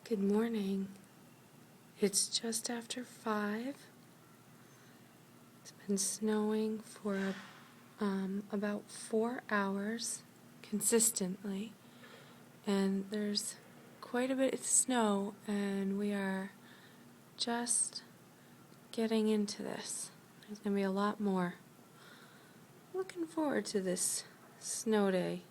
Good morning. It's just after 5. It's been snowing for about 4 hours consistently, and there's quite a bit of snow, and we are just getting into this. There's going to be a lot more. Looking forward to this snow day.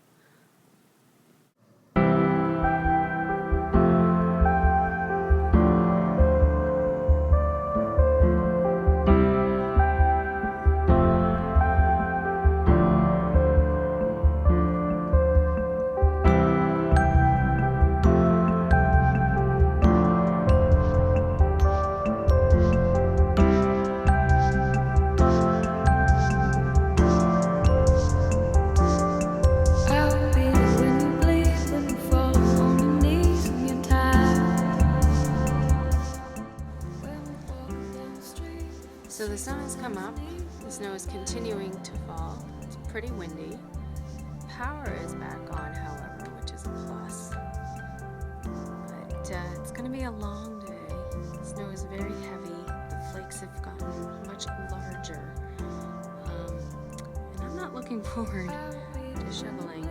So the sun has come up, the snow is continuing to fall, it's pretty windy. Power is back on, however, which is a plus. But it's going to be a long day. The snow is very heavy, the flakes have gotten much larger. And I'm not looking forward to shoveling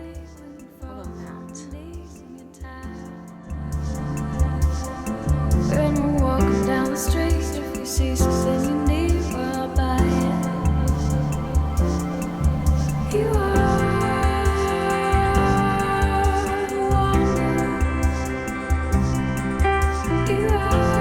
all of that. When we're walking down the street, if you see something you need, well, I'll buy it. You are the one. You are the one.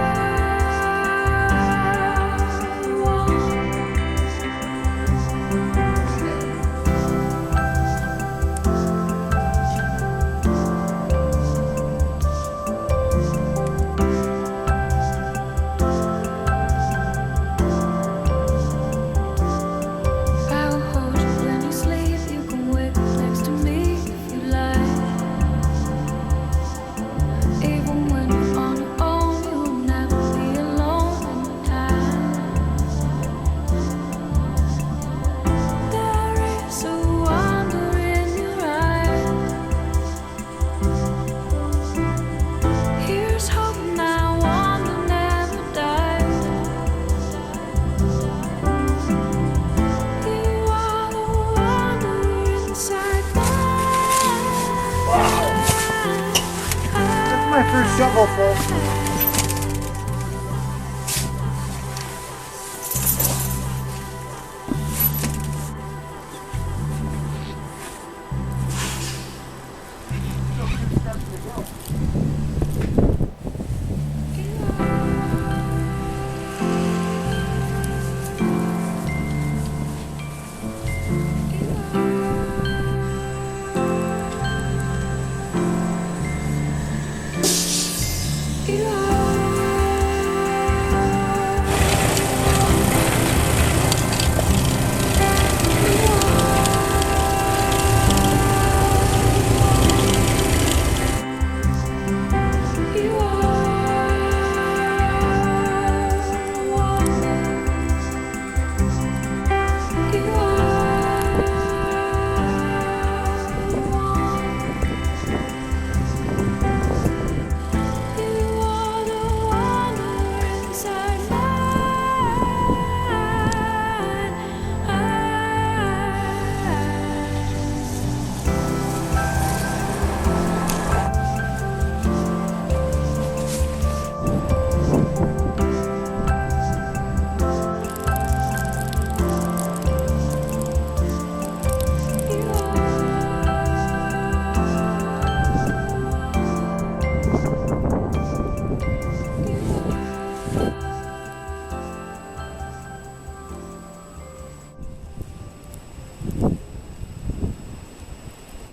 My first shovel, folks.